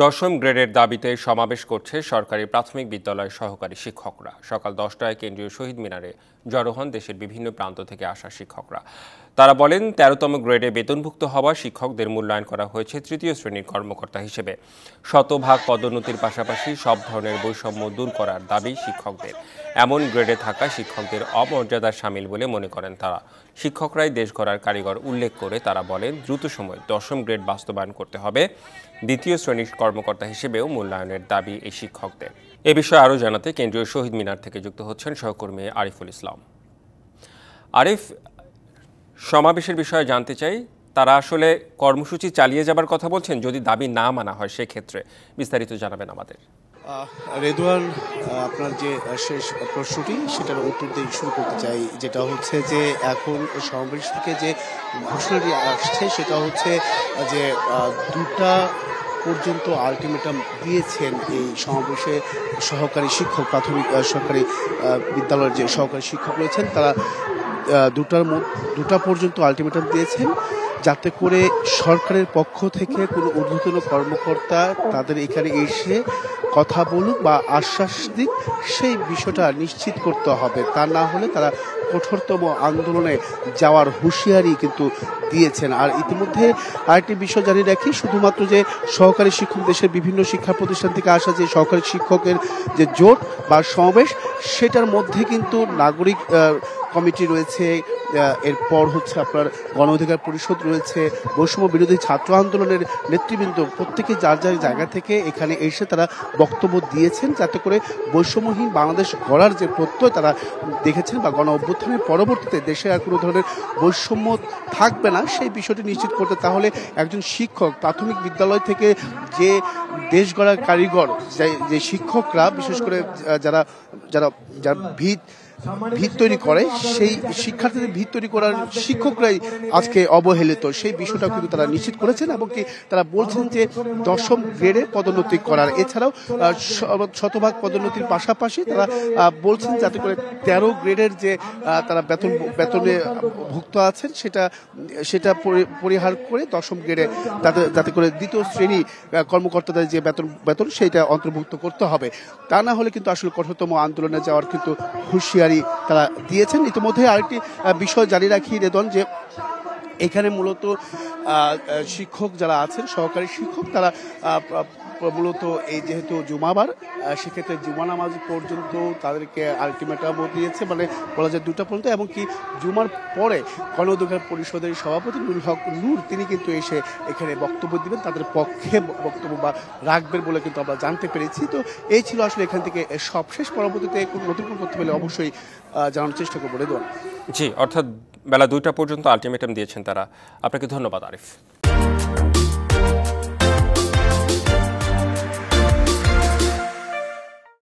দশম গ্রেডের দাবিতে সমাবেশ করছে সরকারি প্রাথমিক বিদ্যালয়ের সহকারী শিক্ষকরা। সকাল 10টায় কেন্দ্রীয় শহীদ মিনারে জড়ো হন দেশের বিভিন্ন প্রান্ত থেকে আসা শিক্ষকরা। তারা বলেন, 13তম গ্রেডে বেতনভুক্ত হওয়া শিক্ষকদের মূল্যায়ন করা হয়েছে তৃতীয় শ্রেণীর কর্মকর্তা হিসেবে। শতভাগ পদোন্নতির পাশাপাশি সব ধরনের বৈষম্য দূর করার দাবি শিক্ষকদের। এমন গ্রেডে থাকা শিক্ষকদের অমর্যাদার শামিল বলে মনে করেন তারা। শিক্ষকরাই দেশ গড়ার কারিগর উল্লেখ করে তারা বলেন, দ্রুত সময়ে দশম গ্রেড বাস্তবায়ন করতে হবে। দ্বিতীয় শ্রেণীর কর্মকর্তা হিসেবেও মূল্যায়নের দাবি এই শিক্ষকদের। এ বিষয়ে আরও জানাতে কেন্দ্রীয় শহীদ মিনার থেকে যুক্ত হচ্ছেন সহকর্মী আরিফুল ইসলাম। আরিফ, সমাবেশের বিষয়ে জানতে চাই, তারা আসলে কর্মসূচি চালিয়ে যাবার কথা বলছেন যদি দাবি না মানা হয়, সেক্ষেত্রে বিস্তারিত জানাবেন আমাদের। রেদওয়ান, আপনার যে শেষ প্রশ্নটি সেটার উত্তর দিয়ে শুরু করতে চাই, যেটা হচ্ছে যে এখন সমাবেশ থেকে যে ঘোষণাটি আসছে সেটা হচ্ছে যে 2টা পর্যন্ত আলটিমেটাম দিয়েছেন এই সমাবেশে সহকারী শিক্ষক, প্রাথমিক সরকারি বিদ্যালয়ের যে সহকারী শিক্ষক রয়েছেন তারা 2টা পর্যন্ত আলটিমেটাম দিয়েছেন, যাতে করে সরকারের পক্ষ থেকে কোনো ঊর্ধ্বতন কর্মকর্তা তাদের এখানে এসে কথা বলুক বা আশ্বাস দিক, সেই বিষয়টা নিশ্চিত করতে হবে। তা না হলে তারা কঠোরতম আন্দোলনে যাওয়ার হুঁশিয়ারি কিন্তু দিয়েছেন। আর ইতিমধ্যে আরেকটি বিষয় জানিয়ে রাখি, শুধুমাত্র যে সহকারী শিক্ষক, দেশের বিভিন্ন শিক্ষা প্রতিষ্ঠান থেকে আসা যে সহকারী শিক্ষকের যে জোট বা সমাবেশ, সেটার মধ্যে কিন্তু নাগরিক কমিটি রয়েছে, এরপর হচ্ছে আপনার গণ অধিকার পরিষদ রয়েছে, বৈষম্য বিরোধী ছাত্র আন্দোলনের নেতৃবৃন্দ প্রত্যেকে যার যার জায়গা থেকে এখানে এসে তারা বক্তব্য দিয়েছেন, যাতে করে বৈষম্যহীন বাংলাদেশ গড়ার যে প্রত্যয় তারা দেখেছেন বা গণ অভ্যুত্থানের পরবর্তীতে দেশে আর কোনো ধরনের বৈষম্য থাকবে না, সেই বিষয়টি নিশ্চিত করতে। তাহলে একজন শিক্ষক প্রাথমিক বিদ্যালয় থেকে যে দেশ গড়ার কারিগর, যে শিক্ষকরা বিশেষ করে যারা ভিত তৈরি করে, সেই শিক্ষার্থীদের ভিত তৈরি করার শিক্ষকরাই আজকে অবহেলিত, সেই বিষয়টা কিন্তু তারা নিশ্চিত করেছেন। এবং কি তারা বলছেন যে 10ম গ্রেডে পদোন্নতি করার, এছাড়াও শতভাগ পদোন্নতির পাশাপাশি তারা বলছেন যাতে করে 13 গ্রেডের যে তারা বেতনে ভুক্ত আছেন সেটা পরিহার করে 10ম গ্রেডে যাতে করে দ্বিতীয় শ্রেণী কর্মকর্তাদের যে বেতন সেইটা অন্তর্ভুক্ত করতে হবে। তা না হলে কিন্তু আসলে কঠোরতম আন্দোলনে যাওয়ার কিন্তু হুঁশিয়ারি তারা দিয়েছেন। ইতিমধ্যে আরেকটি বিষয় জানিয়ে রাখি রেদন, যে এখানে মূলত শিক্ষক যারা আছেন, সহকারী শিক্ষক, তারা মূলত এই যেহেতু জুমাবার, সেক্ষেত্রে জুমা নামাজ পর্যন্ত তাদেরকে আলটিমেটামও দিয়েছে, মানে বলা যায় 2টা পর্যন্ত। এবং কি জুমার পরে গণ অধিকার পরিষদের সভাপতি নুরুল হক নূর তিনি কিন্তু এসে এখানে বক্তব্য দিবেন, তাদের পক্ষে বক্তব্য বা রাখবেন বলে কিন্তু আমরা জানতে পেরেছি। তো এই ছিল আসলে এখান থেকে সবশেষ। পরবর্তীতে নতুন কোনো তথ্য পেলে অবশ্যই জানানোর চেষ্টা করবো রেদওয়ান। জি, অর্থাৎ বেলা 2টা পর্যন্ত আলটিমেটাম দিয়েছেন তারা। আপনাকে ধন্যবাদ আরিফ।